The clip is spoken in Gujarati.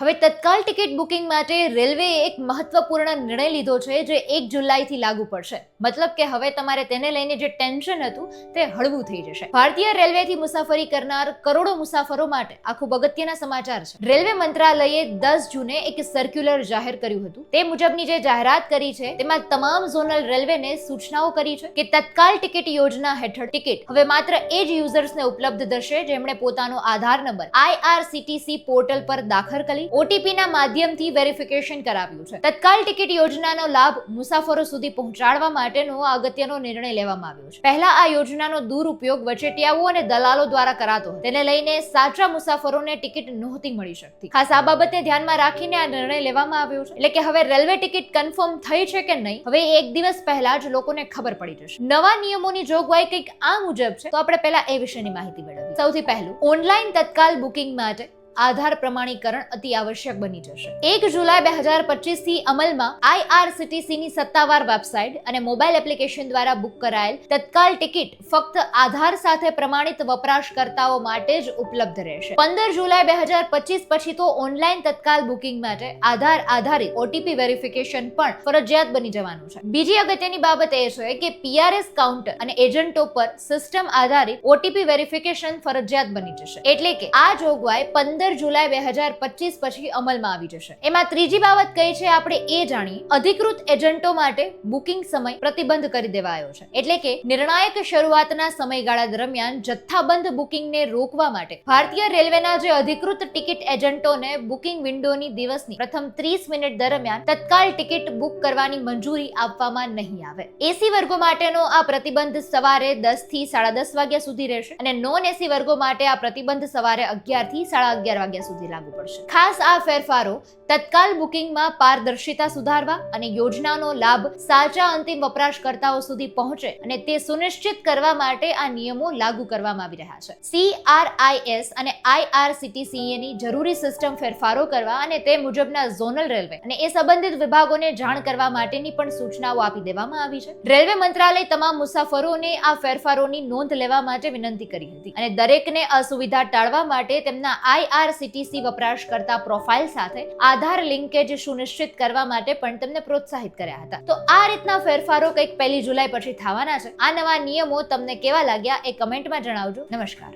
હવે તત્કાલ ટિકિટ બુકિંગ માટે રેલવેએ એક મહત્વપૂર્ણ નિર્ણય લીધો છે જે 1 જુલાઈથી લાગુ પડશે. મતલબ કે હવે તમારે તેને લઈને જે ટેન્શન હતું તે હળવું થઈ જશે. ભારતીય રેલવેથી મુસાફરી કરનાર કરોડો મુસાફરો માટે આ ખૂબ અગત્યના સમાચાર છે. રેલવે મંત્રાલયે 10 જૂને એક સર્ક્યુલર જાહેર કર્યું હતું. તે મુજબની જે જાહેરાત કરી છે તેમાં તમામ ઝોનલ રેલવેને સૂચનાઓ કરી છે કે તત્કાલ ટિકિટ યોજના હેઠળ ટિકિટ હવે માત્ર એ જ યુઝર્સને ઉપલબ્ધ થશે જેમણે પોતાનો આધાર નંબર IRCTC પોર્ટલ પર દાખલ કરી OTP ના માધ્યમથી વેરિફિકેશન કરાવ્યું છે. તત્કાલ ટિકિટ યોજનાનો લાભ મુસાફરો સુધી પહોંચાડવા માટેનો અગત્યનો નિર્ણય લેવામાં આવ્યો છે. પહેલા આ યોજનાનો દુરુપયોગ વચેટિયાઓ અને દલાલો દ્વારા કરાતો હતો. તેને લઈને સાચા મુસાફરોને ટિકિટ નહોતી મળી શકતી. ખાસ આ બાબતને ધ્યાનમાં રાખીને આ નિર્ણય લેવામાં આવ્યો છે. એટલે કે હવે રેલવે ટિકિટ કન્ફર્મ થઈ છે કે નહીં હવે એક દિવસ પહેલા જ લોકોને ખબર પડી જશે. નવા નિયમોની જોગવાઈ કંઈક આ મુજબ છે. તો આપણે પહેલા એ વિશેની માહિતી મેળવીએ. સૌથી પહેલું, ઓનલાઈન તત્કાલ બુકિંગ માટે આધાર પ્રમાણીકરણ અતિ આવશ્યક બની જશે. 1 જુલાઈ 2025 થી અમલમાં IRCTC ની સત્તાવાર વેબસાઇટ અને મોબાઈલ એપ્લિકેશન દ્વારા બુક કરાયેલ તત્કાલ ટિકિટ ફક્ત આધાર સાથે પ્રમાણિત વપરાશકર્તાઓ માટે જ ઉપલબ્ધ રહેશે. 15 જુલાઈ 2025 પછી તો ઓનલાઈન તત્કાલ બુકિંગ માટે આધાર આધારિત OTP વેરિફિકેશન પણ ફરજિયાત બની જવાનું છે. બીજી અગત્યની બાબત એ છે કે PRS કાઉન્ટર અને એજન્ટો પર સિસ્ટમ આધારિત OTP વેરિફિકેશન ફરજિયાત બની જશે. એટલે કે આ જોગવાઈ 15 જુલાઈ 2025 પછી અમલમાં આવી જશે. એમાં ત્રીજી બાબત કઈ છે આપણે એ જાણીએ. અધિકૃત એજન્ટો માટે બુકિંગ સમય પ્રતિબંધ કરી દેવાયો છે. એટલે કે નિર્ણાયક શરૂઆતના સમયગાળા દરમિયાન જથ્થાબંધ બુકિંગને રોકવા માટે ભારતીય રેલવેના જે અધિકૃત ટિકિટ એજન્ટોને બુકિંગ વિન્ડોની દિવસની પ્રથમ 30 મિનિટ દરમિયાન તત્કાલ ટિકિટ બુક કરવાની મંજૂરી આપવામાં નહીં આવે. એસી વર્ગો માટેનો આ પ્રતિબંધ સવારે 10 થી 10:30 વાગ્યા સુધી રહેશે અને નોન એસી વર્ગો માટે આ પ્રતિબંધ સવારે 11 થી 11:30 વાગ્યા સુધી લાગુ પડશે. ખાસ આ ફેરફારો તત્કાલ બુકિંગમાં પારદર્શિતા સુધારવા અને યોજનાનો લાભ સાચા અંતિમ વપરાશકર્તાઓ સુધી પહોંચે અને તે સુનિશ્ચિત કરવા માટે આ નિયમો લાગુ કરવામાં આવી રહ્યા છે. CRIS અને IRCTC ની જરૂરી સિસ્ટમ ફેરફારો કરવા અને તે મુજબના ઝોનલ રેલવે અને એ સંબંધિત વિભાગોને જાણ કરવા માટેની પણ સૂચનાઓ આપી દેવામાં આવી છે. રેલવે મંત્રાલય તમામ મુસાફરોને આ ફેરફારોની નોંધ લેવા માટે વિનંતી કરી હતી અને દરેકને અસુવિધા ટાળવા માટે તેમના IRCTC વપરાશકર્તા પ્રોફાઇલ સાથે આધાર લિંકેજ સુનિશ્ચિત કરવા માટે પણ તેમને પ્રોત્સાહિત કર્યા હતા. તો આ રીતના ફેરફારો કંઈક 1 જુલાઈ પછી થવાના છે. આ નવા નિયમો તમને કેવા લાગ્યા એ કમેન્ટમાં જણાવજો. નમસ્કાર.